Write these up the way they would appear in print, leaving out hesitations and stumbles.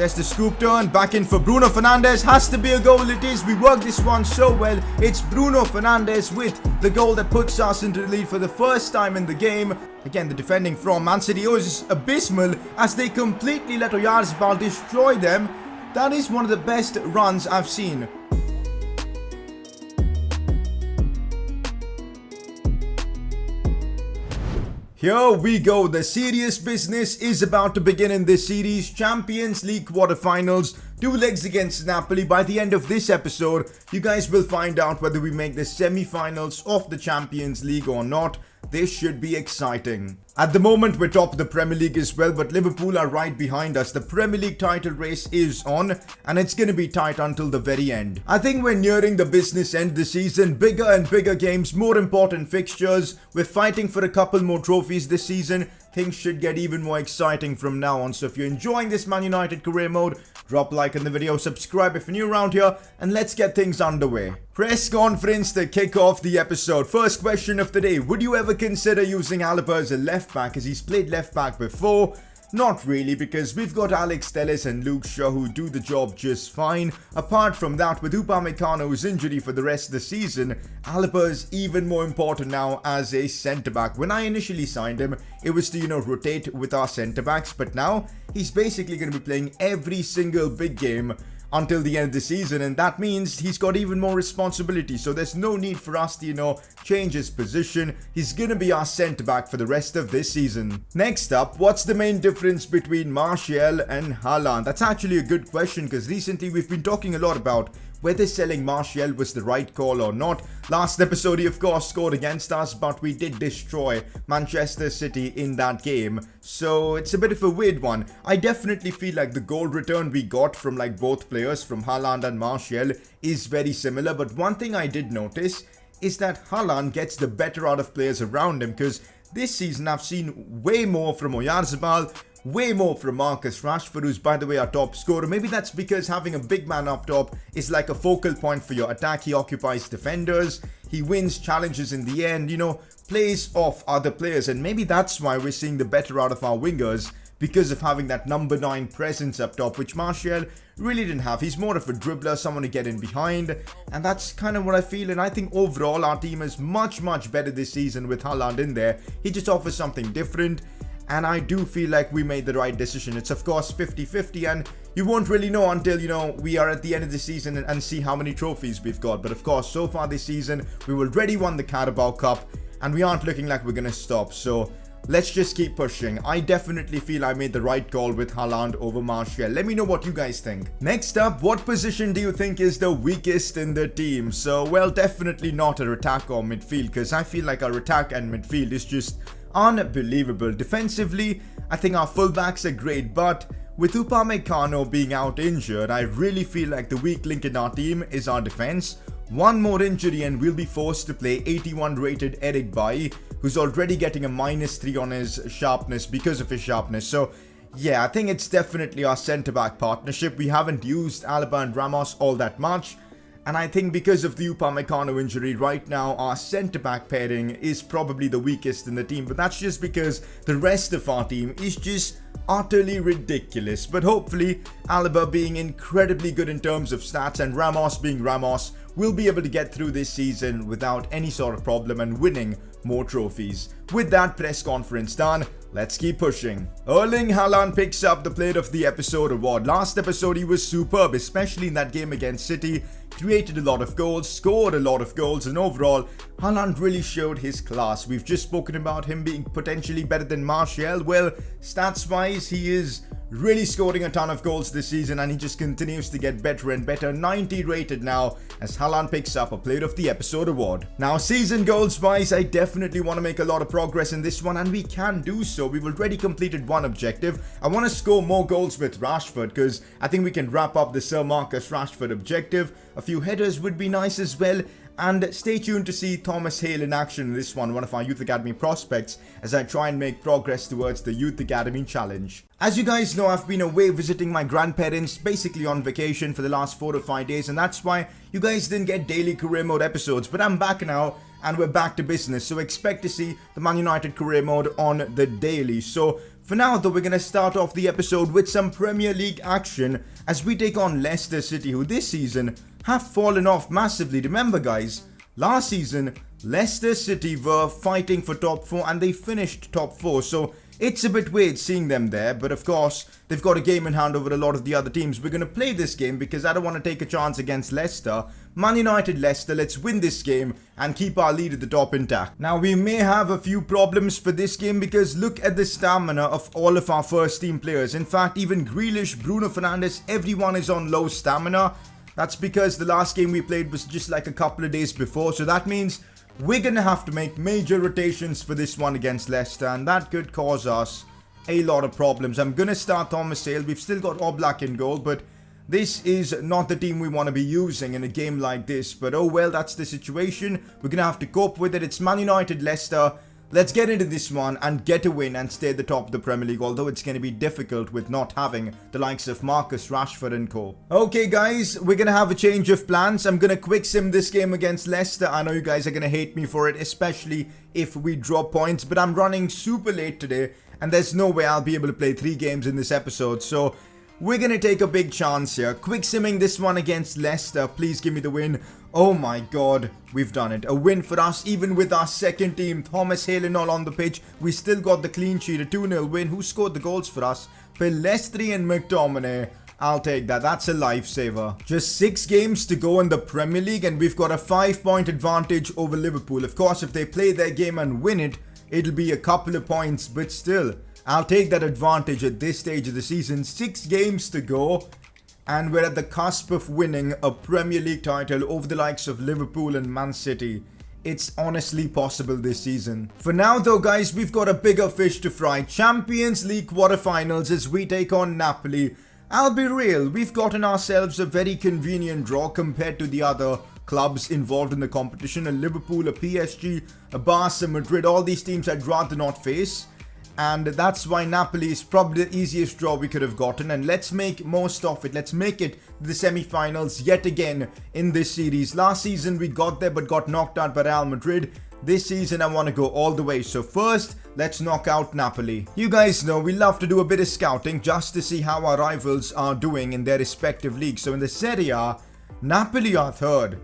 There's the scoop turn, back in for Bruno Fernandes. Has to be a goal, it is. We worked this one so well. It's Bruno Fernandes with the goal that puts us into the lead for the first time in the game. Again, the defending from Man City is abysmal as they completely let Oyarzabal destroy them. That is one of the best runs I've seen. Here we go, the serious business is about to begin in this series. Champions League quarterfinals, 2 legs against Napoli. By the end of this episode, you guys will find out whether we make the semi-finals of the Champions League or not. This should be exciting. At the moment, we're top of the Premier League as well, but Liverpool are right behind us. The Premier League title race is on, and it's going to be tight until the very end. I think we're nearing the business end of the season. Bigger and bigger games, more important fixtures. We're fighting for a couple more trophies this season. Things should get even more exciting from now on. So if you're enjoying this Man United career mode, drop a like on the video, subscribe if you're new around here, and let's get things underway. Press conference to kick off the episode. First question of the day. Would you ever consider using Alaba as a left back, as he's played left back before? Not really, because we've got Alex Telles and Luke Shaw who do the job just fine. Apart from that, with Upamecano's injury for the rest of the season, Alaba is even more important now as a centre-back. When I initially signed him, it was to, rotate with our centre-backs, but now he's basically going to be playing every single big game until the end of the season, and that means he's got even more responsibility. So there's no need for us to, change his position. He's gonna be our centre-back for the rest of this season. Next up, what's the main difference between Martial and Haaland? That's actually a good question, because recently we've been talking a lot about whether selling Martial was the right call or not. Last episode, he of course scored against us, but we did destroy Manchester City in that game. So it's a bit of a weird one. I definitely feel like the goal return we got from both players, from Haaland and Martial, is very similar. But one thing I did notice is that Haaland gets the better out of players around him, because this season I've seen way more from Oyarzabal, way more from Marcus Rashford, who's by the way our top scorer. Maybe that's because having a big man up top is like a focal point for your attack. He occupies defenders, he wins challenges in the end, plays off other players, and maybe that's why we're seeing the better out of our wingers, because of having that number 9 presence up top, which Martial really didn't have. He's more of a dribbler, someone to get in behind, and that's kind of what I feel. And I think overall our team is much better this season with Haaland in there. He just offers something different, and I do feel like we made the right decision. It's of course 50-50, and you won't really know until, we are at the end of the season and see how many trophies we've got. But of course, so far this season, we've already won the Carabao Cup, and we aren't looking like we're going to stop. So let's just keep pushing. I definitely feel I made the right call with Haaland over Martial. Let me know what you guys think. Next up, what position do you think is the weakest in the team? So, well, definitely not our attack or midfield, because I feel like our attack and midfield is just unbelievable. Defensively, I think our fullbacks are great, but with Upamecano being out injured, I really feel like the weak link in our team is our defense. One more injury and we'll be forced to play 81 rated Eric Bailly, who's already getting a -3 on his sharpness because of his sharpness. So yeah, I think it's definitely our centre-back partnership. We haven't used Alaba and Ramos all that much, and I think because of the Upamecano injury right now, our centre-back pairing is probably the weakest in the team. But that's just because the rest of our team is just utterly ridiculous. But hopefully, Alaba being incredibly good in terms of stats and Ramos being Ramos, we'll be able to get through this season without any sort of problem and winning more trophies. With that press conference done, let's keep pushing. Erling Haaland picks up the Player of the Episode award. Last episode he was superb, especially in that game against City. Created a lot of goals, scored a lot of goals, and overall, Haaland really showed his class. We've just spoken about him being potentially better than Martial. Well, stats-wise, he is really scoring a ton of goals this season, and he just continues to get better and better. 90 rated now as Haaland picks up a Player of the Episode award. Now, season goals wise, I definitely want to make a lot of progress in this one, and we can do so. We've already completed one objective. I want to score more goals with Rashford, because I think we can wrap up the Sir Marcus Rashford objective. A few headers would be nice as well. And stay tuned to see Thomas Hale in action in this one of our Youth Academy prospects, as I try and make progress towards the Youth Academy Challenge. As you guys know, I've been away visiting my grandparents, basically on vacation for the last 4 to 5 days, and that's why you guys didn't get daily career mode episodes. But I'm back now, and we're back to business, so expect to see the Man United career mode on the daily. So For now though, we're going to start off the episode with some Premier League action as we take on Leicester City, who this season have fallen off massively. Remember guys, last season Leicester City were fighting for top 4 and they finished top 4, so it's a bit weird seeing them there, but of course, they've got a game in hand over a lot of the other teams. We're going to play this game because I don't want to take a chance against Leicester. Man United, Leicester, let's win this game and keep our lead at the top intact. Now, we may have a few problems for this game because look at the stamina of all of our first team players. In fact, even Grealish, Bruno Fernandes, everyone is on low stamina. That's because the last game we played was just like a couple of days before, so that means we're going to have to make major rotations for this one against Leicester, and that could cause us a lot of problems. I'm going to start Thomas Hale. We've still got Oblak in goal, but this is not the team we want to be using in a game like this. But oh well, that's the situation. We're going to have to cope with it. It's Man United, Leicester. Let's get into this one and get a win and stay at the top of the Premier League, although it's going to be difficult with not having the likes of Marcus Rashford and co. Okay guys, we're going to have a change of plans. I'm going to quick sim this game against Leicester. I know you guys are going to hate me for it, especially if we drop points, but I'm running super late today and there's no way I'll be able to play 3 games in this episode, so we're going to take a big chance here. Quick simming this one against Leicester. Please give me the win. Oh my god, we've done it. A win for us, even with our second team. Thomas Hale and all on the pitch. We still got the clean sheet, a 2-0 win. Who scored the goals for us? Pelestri and McTominay. I'll take that. That's a lifesaver. Just 6 games to go in the Premier League and we've got a 5-point advantage over Liverpool. Of course, if they play their game and win it, it'll be a couple of points, but still, I'll take that advantage at this stage of the season. 6 games to go. And we're at the cusp of winning a Premier League title over the likes of Liverpool and Man City. It's honestly possible this season. For now though guys, we've got a bigger fish to fry. Champions League quarterfinals as we take on Napoli. I'll be real, we've gotten ourselves a very convenient draw compared to the other clubs involved in the competition. A Liverpool, a PSG, a Barca, Madrid, all these teams I'd rather not face. And that's why Napoli is probably the easiest draw we could have gotten. And let's make most of it. Let's make it to the semi-finals yet again in this series. Last season we got there but got knocked out by Real Madrid. This season I want to go all the way. So first, let's knock out Napoli. You guys know we love to do a bit of scouting just to see how our rivals are doing in their respective leagues. So in the Serie A, Napoli are third.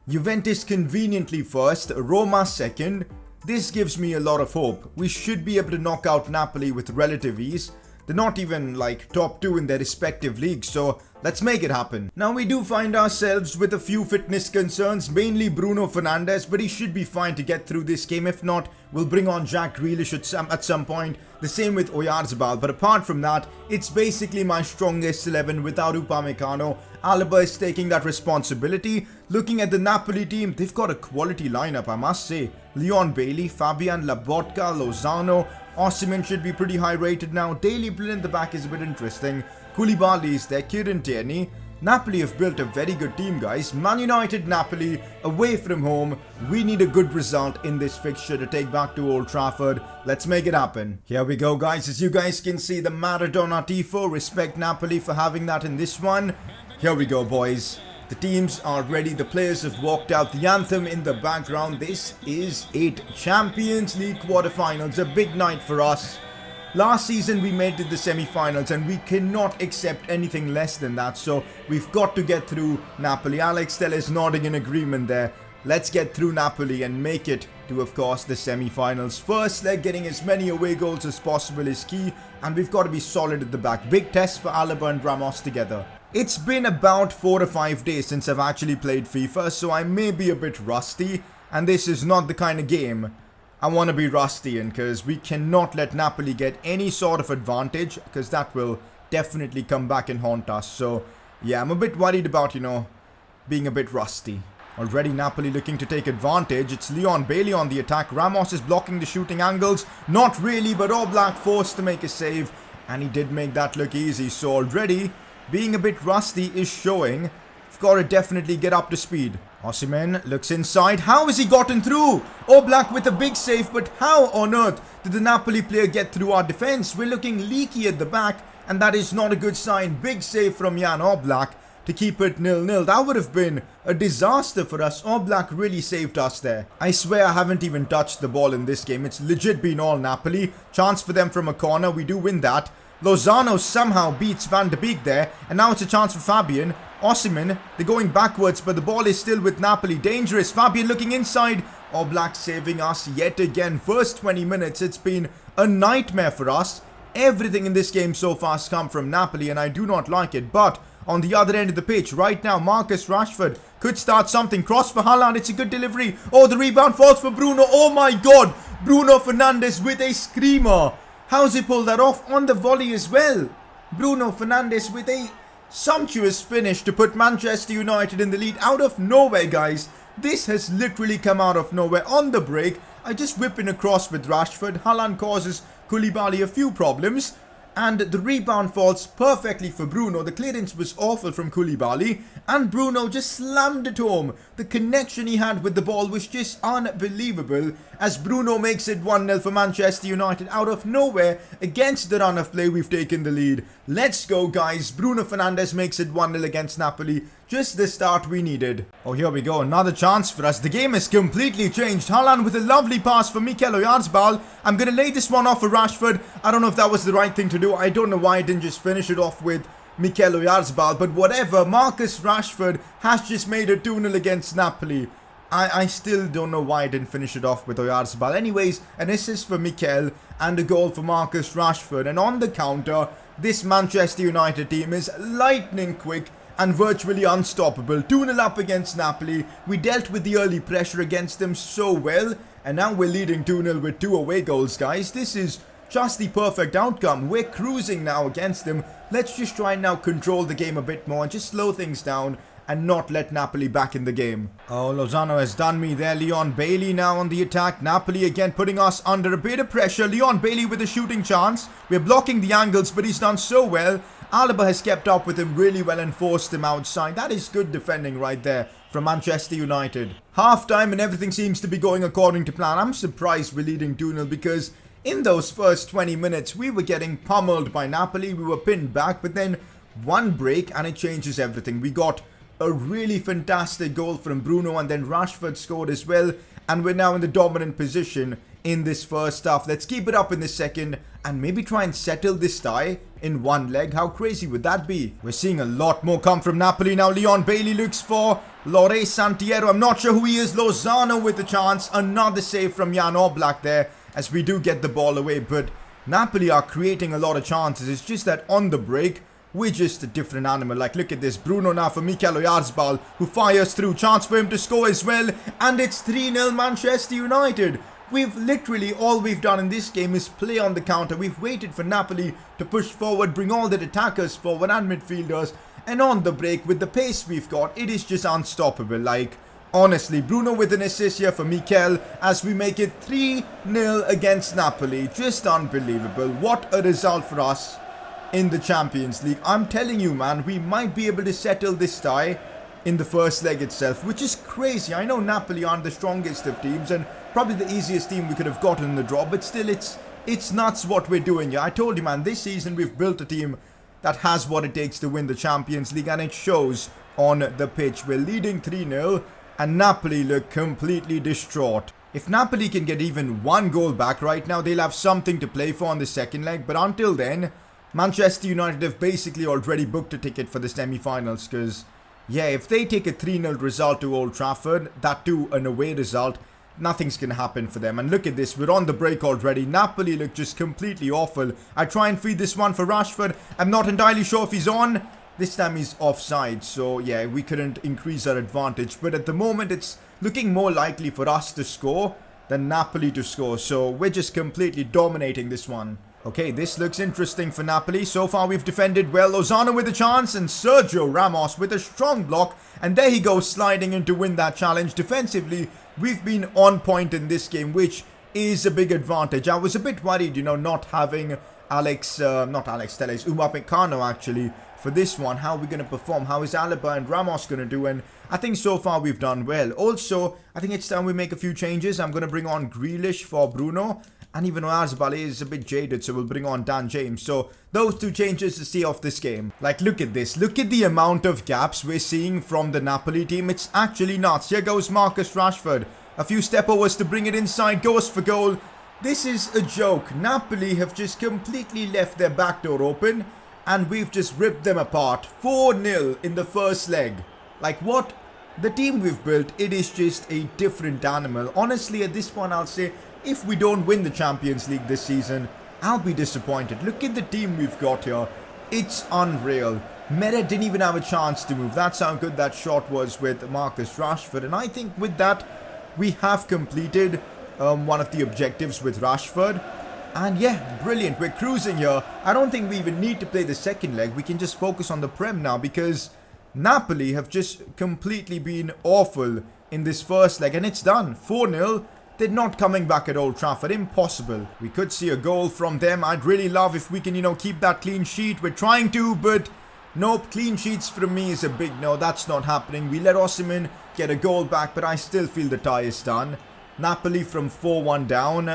Juventus conveniently first. Roma second. This gives me a lot of hope. We should be able to knock out Napoli with relative ease. They're not even like top 2 in their respective leagues, so let's make it happen. Now we do find ourselves with a few fitness concerns, mainly Bruno Fernandes, but he should be fine to get through this game. If not, we'll bring on Jack Grealish at some point. The same with Oyarzabal, but apart from that, it's basically my strongest 11 without Upamecano. Alaba is taking that responsibility. Looking at the Napoli team, they've got a quality lineup, I must say. Leon Bailey, Fabian Lobotka, Lozano. Osimhen should be pretty high rated now. Daily Blind in the back is a bit interesting. Koulibaly is there, Kieran Tierney. Napoli have built a very good team, guys. Man United, Napoli, away from home. We need a good result in this fixture to take back to Old Trafford. Let's make it happen. Here we go, guys. As you guys can see, the Maradona Tifo. Respect Napoli for having that in this one. Here we go, boys. The teams are ready. The players have walked out. The anthem in the background. This is it. Champions League quarterfinals. A big night for us. Last season we made it to the semi-finals and we cannot accept anything less than that. So we've got to get through Napoli. Alex Tell is nodding in agreement there. Let's get through Napoli and make it to, of course, the semi-finals. First leg, getting as many away goals as possible is key. And we've got to be solid at the back. Big test for Alaba and Ramos together. It's been about 4 to 5 days since I've actually played FIFA, so I may be a bit rusty. And this is not the kind of game I want to be rusty in, because we cannot let Napoli get any sort of advantage, because that will definitely come back and haunt us. So yeah, I'm a bit worried about, being a bit rusty. Already Napoli looking to take advantage. It's Leon Bailey on the attack. Ramos is blocking the shooting angles. Not really, but Oblak forced to make a save. And he did make that look easy. So already being a bit rusty is showing. We've got to definitely get up to speed. Osimhen looks inside. How has he gotten through? Oblak with a big save, but how on earth did the Napoli player get through our defense? We're looking leaky at the back, and that is not a good sign. Big save from Jan Oblak. to keep it 0-0. That would have been a disaster for us. Oblak really saved us there. I swear I haven't even touched the ball in this game. It's legit been all Napoli. Chance for them from a corner. We do win that. Lozano somehow beats Van de Beek there. And now it's a chance for Fabian. Osimhen, they're going backwards, but the ball is still with Napoli. Dangerous. Fabian looking inside. Oblak saving us yet again. First 20 minutes, it's been a nightmare for us. Everything in this game so far has come from Napoli, and I do not like it. But on the other end of the pitch, right now, Marcus Rashford could start something. Cross for Haaland. It's a good delivery. Oh, the rebound falls for Bruno. Oh my God. Bruno Fernandes with a screamer. How's he pulled that off on the volley as well? Bruno Fernandes with a sumptuous finish to put Manchester United in the lead out of nowhere, guys. This has literally come out of nowhere. On the break, I just whip in across with Rashford. Haaland causes Koulibaly a few problems. And the rebound falls perfectly for Bruno. The clearance was awful from Koulibaly. And Bruno just slammed it home. The connection he had with the ball was just unbelievable. As Bruno makes it 1-0 for Manchester United out of nowhere. Against the run of play, we've taken the lead. Let's go, guys. Bruno Fernandes makes it 1-0 against Napoli. Just the start we needed. Oh, here we go. Another chance for us. The game has completely changed. Haaland with a lovely pass for Mikel Oyarzabal. I'm going to lay this one off for Rashford. I don't know if that was the right thing to do. I don't know why I didn't just finish it off with Mikel Oyarzabal. But whatever. Marcus Rashford has just made it 2-0 against Napoli. I still don't know why I didn't finish it off with Oyarzabal. Anyways, an assist for Mikel and a goal for Marcus Rashford. And on the counter, this Manchester United team is lightning quick and virtually unstoppable. 2-0 up against Napoli. We dealt with the early pressure against them so well. And now we're leading 2-0 with 2 away goals, guys. This is just the perfect outcome. We're cruising now against them. Let's just try and now control the game a bit more and just slow things down and not let Napoli back in the game. Oh, Lozano has done me there. Leon Bailey now on the attack. Napoli again putting us under a bit of pressure. Leon Bailey with a shooting chance. We're blocking the angles, but he's done so well. Alaba has kept up with him really well and forced him outside. That is good defending right there from Manchester United. Half time and everything seems to be going according to plan. I'm surprised we're leading 2-0 because in those first 20 minutes we were getting pummeled by Napoli. We were pinned back, but then one break and it changes everything. We got a really fantastic goal from Bruno and then Rashford scored as well. And we're now in the dominant position in this first half. Let's keep it up in the second and maybe try and settle this tie in one leg. How crazy would that be? We're seeing a lot more come from Napoli now. Leon Bailey looks for Lore Santiero. I'm not sure who he is. Lozano with the chance. Another save from Jan Oblak there as we do get the ball away. But Napoli are creating a lot of chances. It's just that on the break, we're just a different animal. Like, look at this. Bruno now for Mikel Oyarzabal, who fires through. Chance for him to score as well. And it's 3-0 Manchester United. We've literally, all we've done in this game is play on the counter. We've waited for Napoli to push forward, bring all the attackers forward and midfielders. And on the break, with the pace we've got, it is just unstoppable. Like, honestly, Bruno with an assist here for Mikel as we make it 3-0 against Napoli. Just unbelievable. What a result for us in the Champions League. I'm telling you, man, we might be able to settle this tie in the first leg itself, which is crazy. I know Napoli aren't the strongest of teams and probably the easiest team we could have gotten in the draw, but still it's nuts what we're doing here. I told you, man, this season we've built a team that has what it takes to win the Champions League, and it shows on the pitch. We're leading 3-0 and Napoli look completely distraught. If Napoli can get even one goal back right now, they'll have something to play for on the second leg, but until then, Manchester United have basically already booked a ticket for the semi-finals because, yeah, if they take a 3-0 result to Old Trafford, that too an away result, nothing's going to happen for them. And look at this, we're on the break already. Napoli look just completely awful. I try and feed this one for Rashford. I'm not entirely sure if he's on. This time he's offside, so yeah, we couldn't increase our advantage. But at the moment, it's looking more likely for us to score than Napoli to score. So we're just completely dominating this one. Okay, this looks interesting for Napoli. So far, we've defended well. Lozano with a chance and Sergio Ramos with a strong block. And there he goes, sliding in to win that challenge. Defensively, we've been on point in this game, which is a big advantage. I was a bit worried, you know, not having Upamecano actually for this one. How are we going to perform? How is Alaba and Ramos going to do? And I think so far we've done well. Also, I think it's time we make a few changes. I'm going to bring on Grealish for Bruno. And even Oyarzabal is a bit jaded, so we'll bring on Dan James. So those two changes to see off this game. Like, look at this. Look at the amount of gaps we're seeing from the Napoli team. It's actually nuts. Here goes Marcus Rashford. A few step overs to bring it inside. Goes for goal. This is a joke. Napoli have just completely left their back door open. And we've just ripped them apart. 4-0 in the first leg. Like, what? The team we've built, it is just a different animal. Honestly, at this point, I'll say, if we don't win the Champions League this season, I'll be disappointed. Look at the team we've got here. It's unreal. Mera didn't even have a chance to move. That's how good that shot was with Marcus Rashford. And I think with that, we have completed one of the objectives with Rashford. And yeah, brilliant. We're cruising here. I don't think we even need to play the second leg. We can just focus on the Prem now because Napoli have just completely been awful in this first leg. And it's done. 4-0. They're not coming back at Old Trafford. Impossible. We could see a goal from them. I'd really love if we can, keep that clean sheet. We're trying to, but nope. Clean sheets from me is a big no. That's not happening. We let Osimhen get a goal back, but I still feel the tie is done. Napoli from 4-1 down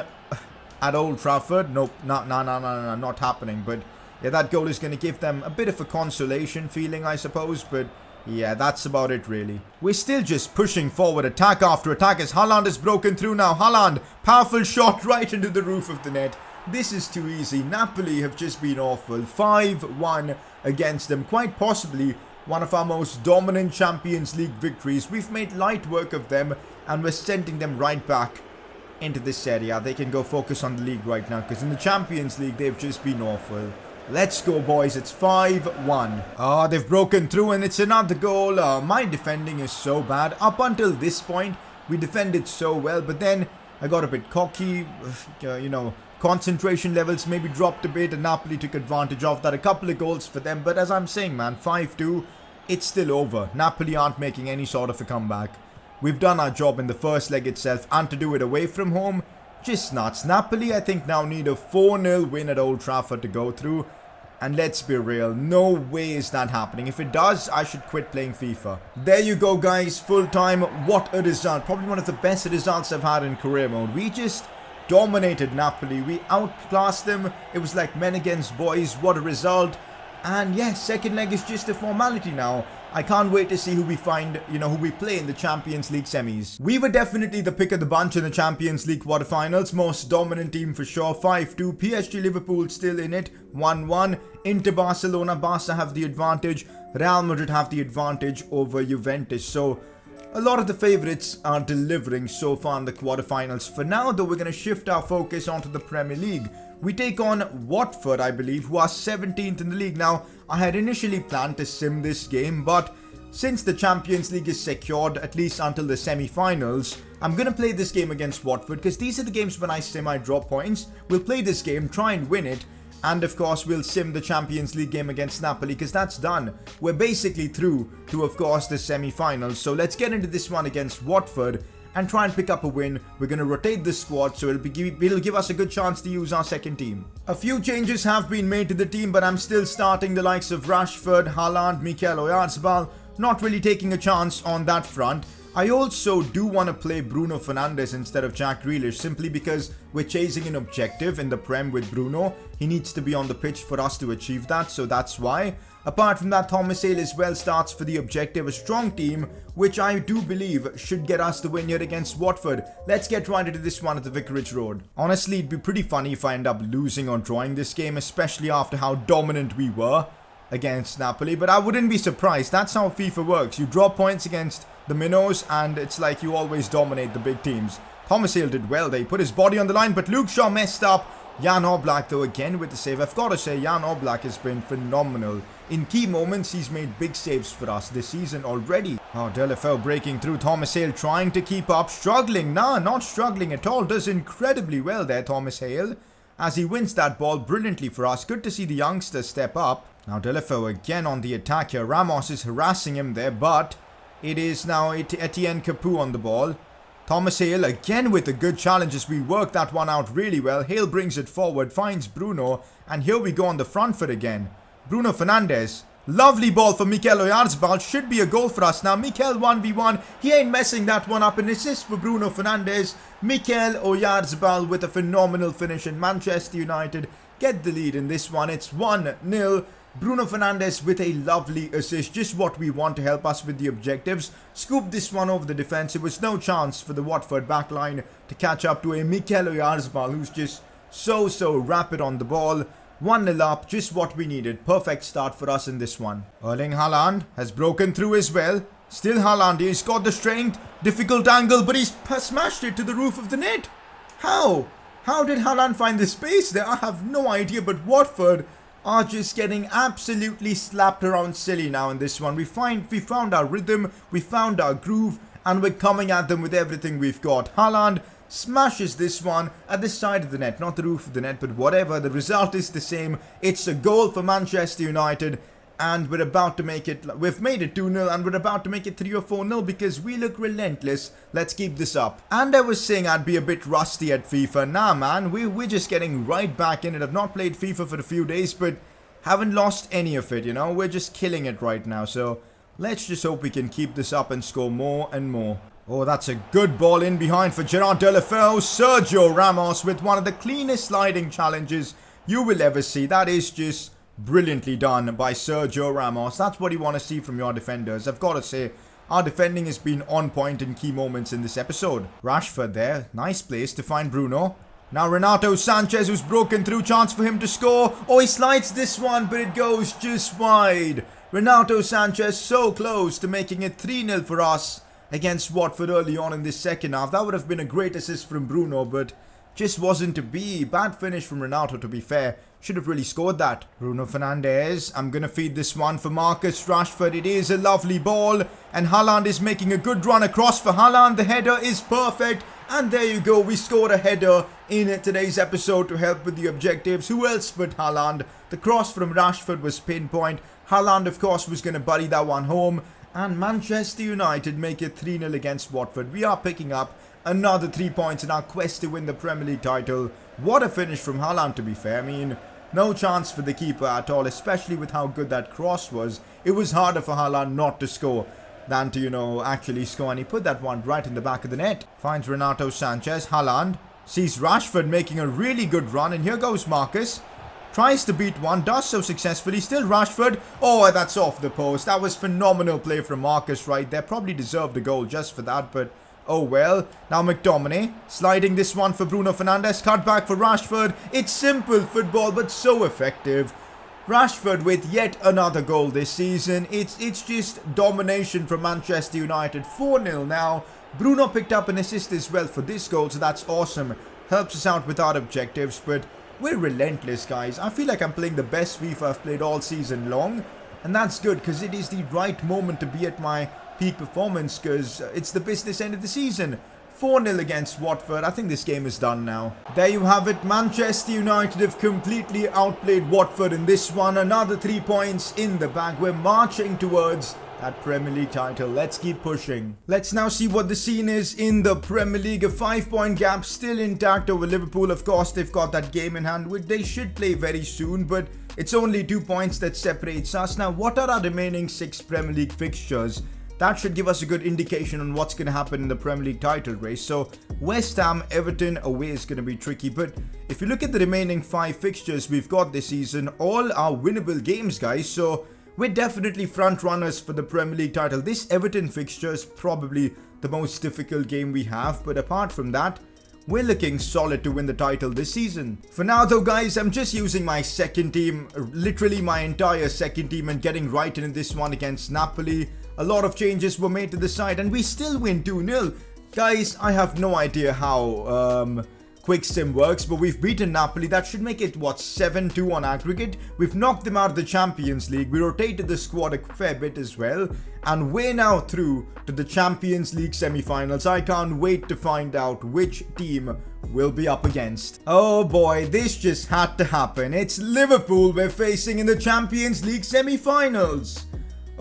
at Old Trafford. Nope. No, not happening. But yeah, that goal is going to give them a bit of a consolation feeling, I suppose, but yeah, that's about it really. We're still just pushing forward, attack after attack as Haaland is broken through now. Haaland, powerful shot right into the roof of the net. This is too easy. Napoli have just been awful. 5-1 against them. Quite possibly one of our most dominant Champions League victories. We've made light work of them and we're sending them right back into this area. They can go focus on the league right now because in the Champions League they've just been awful. Let's go, boys. It's 5-1. Oh, they've broken through and it's another goal. My defending is so bad. Up until this point, we defended so well. But then I got a bit cocky. Concentration levels maybe dropped a bit. And Napoli took advantage of that. A couple of goals for them. But as I'm saying, man, 5-2. It's still over. Napoli aren't making any sort of a comeback. We've done our job in the first leg itself. And to do it away from home, just nuts. Napoli, I think, now need a 4-0 win at Old Trafford to go through. And let's be real, no way is that happening. If it does, I should quit playing FIFA. There you go, guys. Full time. What a result. Probably one of the best results I've had in career mode. We just dominated Napoli. We outclassed them. It was like men against boys. What a result. And yeah, second leg is just a formality now. I can't wait to see who we find, who we play in the Champions League semis. We were definitely the pick of the bunch in the Champions League quarterfinals. Most dominant team for sure. 5-2. PSG Liverpool still in it. 1-1. Inter Barcelona. Barca have the advantage. Real Madrid have the advantage over Juventus. So a lot of the favourites are delivering so far in the quarterfinals. For now, though, we're going to shift our focus onto the Premier League. We take on Watford, I believe, who are 17th in the league. Now, I had initially planned to sim this game, but since the Champions League is secured, at least until the semi-finals, I'm going to play this game against Watford, because these are the games when I sim, I drop points. We'll play this game, try and win it, and of course, we'll sim the Champions League game against Napoli, because that's done. We're basically through to, of course, the semi-finals. So let's get into this one against Watford and try and pick up a win. We're going to rotate the squad, so it'll give us a good chance to use our second team. A few changes have been made to the team, but I'm still starting the likes of Rashford, Haaland, Mikel Oyarzabal. Not really taking a chance on that front. I also do want to play Bruno Fernandes instead of Jack Grealish, simply because we're chasing an objective in the Prem with Bruno. He needs to be on the pitch for us to achieve that, so that's why. Apart from that, Thomas Hale as well starts for the objective, a strong team, which I do believe should get us the win here against Watford. Let's get right into this one at the Vicarage Road. Honestly, it'd be pretty funny if I end up losing or drawing this game, especially after how dominant we were against Napoli, but I wouldn't be surprised. That's how FIFA works. You draw points against the minnows, and it's like you always dominate the big teams. Thomas Hale did well there. He put his body on the line, but Luke Shaw messed up. Jan Oblak, though, again with the save. I've got to say, Jan Oblak has been phenomenal. In key moments, he's made big saves for us this season already. Oh, Delafeu breaking through. Thomas Hale trying to keep up. Struggling. Nah, not struggling at all. Does incredibly well there, Thomas Hale, as he wins that ball brilliantly for us. Good to see the youngsters step up. Now, Delafeu again on the attack here. Ramos is harassing him there, but it is now Etienne Capoue on the ball. Thomas Hale again with a good challenge as we work that one out really well. Hale brings it forward, finds Bruno, and here we go on the front foot again. Bruno Fernandes Lovely ball for Mikel Oyarzabal. Should be a goal for us now. Mikel 1v1. He ain't messing that one up. An assist for Bruno Fernandes. Mikel Oyarzabal with a phenomenal finish, and Manchester United get the lead in this one. It's 1-0. Bruno Fernandes with a lovely assist. Just what we want to help us with the objectives. Scoop this one over the defence. It was no chance for the Watford backline to catch up to a Mikel Oyarzabal who's just so rapid on the ball. 1-0 up, just what we needed. Perfect start for us in this one. Erling Haaland has broken through as well. Still Haaland, he's got the strength. Difficult angle, but he's smashed it to the roof of the net. How? How did Haaland find the space there? I have no idea, but Watford are just getting absolutely slapped around silly now in this one. We found our rhythm, we found our groove, and we're coming at them with everything we've got. Haaland smashes this one at the side of the net, not the roof of the net, but whatever. The result is the same. It's a goal for Manchester United, and we're about to make it. We've made it 2-0, and we're about to make it 3 or 4-0 because we look relentless. Let's keep this up. And I was saying I'd be a bit rusty at FIFA. Nah, man, we're just getting right back in it. I've not played FIFA for a few days, but haven't lost any of it, you know. We're just killing it right now, so let's just hope we can keep this up and score more and more. Oh, that's a good ball in behind for Gerard Deulofeu. Sergio Ramos with one of the cleanest sliding challenges you will ever see. That is just brilliantly done by Sergio Ramos. That's what you want to see from your defenders. I've got to say, our defending has been on point in key moments in this episode. Rashford there. Nice place to find Bruno. Now Renato Sanchez, who's broken through. Chance for him to score. Oh, he slides this one, but it goes just wide. Renato Sanchez so close to making it 3-0 for us against Watford early on in this second half. That would have been a great assist from Bruno, but just wasn't to be. Bad finish from Renato, to be fair. Should have really scored that. Bruno Fernandes. I'm going to feed this one for Marcus Rashford. It is a lovely ball, and Haaland is making a good run across for Haaland. The header is perfect, and there you go. We scored a header in today's episode to help with the objectives. Who else but Haaland? The cross from Rashford was pinpoint. Haaland, of course, was going to bury that one home. And Manchester United make it 3-0 against Watford. We are picking up another 3 points in our quest to win the Premier League title. What a finish from Haaland, to be fair. I mean, no chance for the keeper at all, especially with how good that cross was. It was harder for Haaland not to score than to, you know, actually score. And he put that one right in the back of the net. Finds Renato Sanchez. Haaland sees Rashford making a really good run. And here goes Marcus. Tries to beat one, does so successfully. Still Rashford. Oh, that's off the post. That was phenomenal play from Marcus right there. Probably deserved a goal just for that, but oh well. Now McTominay sliding this one for Bruno Fernandes. Cut back for Rashford. It's simple football, but so effective. Rashford with yet another goal this season. It's just domination from Manchester United. 4-0 now. Bruno picked up an assist as well for this goal, so that's awesome. Helps us out with our objectives, but we're relentless, guys. I feel like I'm playing the best FIFA I've played all season long. And that's good, because it is the right moment to be at my peak performance, because it's the business end of the season. 4-0 against Watford. I think this game is done now. There you have it. Manchester United have completely outplayed Watford in this one. Another 3 points in the bag. We're marching towards that Premier League title. Let's keep pushing. Let's now see what the scene is in the Premier League. A 5-point gap still intact over Liverpool. Of course, they've got that game in hand, which they should play very soon, but it's only 2 points that separates us. Now, what are our remaining 6 Premier League fixtures? That should give us a good indication on what's going to happen in the Premier League title race. So, West Ham, Everton away is going to be tricky. But if you look at the remaining 5 fixtures we've got this season, all are winnable games, guys. So, we're definitely front runners for the Premier League title. This Everton fixture is probably the most difficult game we have. But apart from that, we're looking solid to win the title this season. For now though, guys, I'm just using my second team. Literally my entire second team, and getting right in this one against Napoli. A lot of changes were made to the side, and we still win 2-0. Guys, I have no idea how Quick Sim works, but we've beaten Napoli. That should make it, what, 7-2 on aggregate? We've knocked them out of the Champions League. We rotated the squad a fair bit as well. And we're now through to the Champions League semi-finals. I can't wait to find out which team we'll be up against. Oh boy, this just had to happen. It's Liverpool we're facing in the Champions League semi-finals.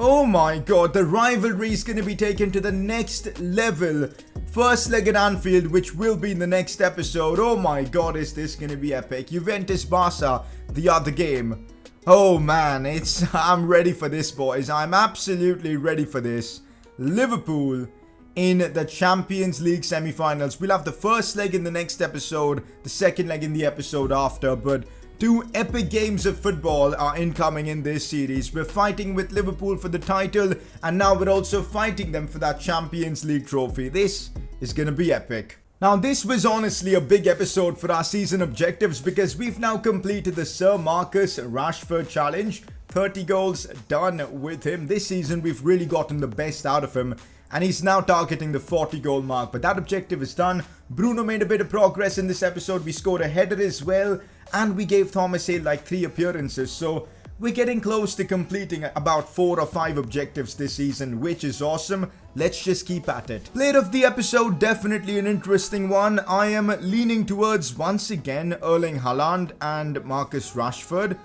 Oh my god, the rivalry is going to be taken to the next level. First leg at Anfield, which will be in the next episode. Oh my god, is this going to be epic. Juventus Barca, the other game. Oh man, I'm ready for this, boys. I'm absolutely ready for this. Liverpool in the Champions League semi-finals. We'll have the first leg in the next episode, the second leg in the episode after, but two epic games of football are incoming in this series. We're fighting with Liverpool for the title, and now we're also fighting them for that Champions League trophy. This is gonna be epic. Now, this was honestly a big episode for our season objectives because we've now completed the Sir Marcus Rashford challenge. 30 goals done with him. This season, we've really gotten the best out of him, and he's now targeting the 40 goal mark. But that objective is done. Bruno made a bit of progress in this episode. We scored a header as well, and we gave Thomas Hale like 3 appearances. So we're getting close to completing about 4 or 5 objectives this season, which is awesome. Let's just keep at it. Player of the episode, definitely an interesting one. I am leaning towards, once again, Erling Haaland and Marcus Rashford.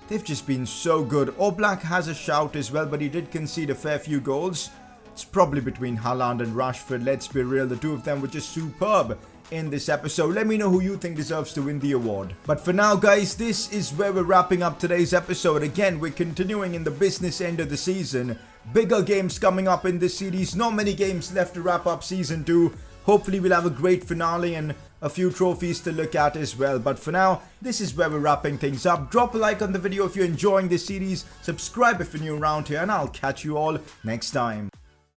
They've just been so good. Oblak has a shout as well, but he did concede a fair few goals. It's probably between Haaland and Rashford. Let's be real, the two of them were just superb in this episode. Let me know who you think deserves to win the award. But for now, guys, this is where we're wrapping up today's episode. Again, we're continuing in the business end of the season. Bigger games coming up in this series. Not many games left to wrap up season 2. Hopefully we'll have a great finale and a few trophies to look at as well. But for now, this is where we're wrapping things up. Drop a like on the video if you're enjoying this series. Subscribe if you're new around here, and I'll catch you all next time.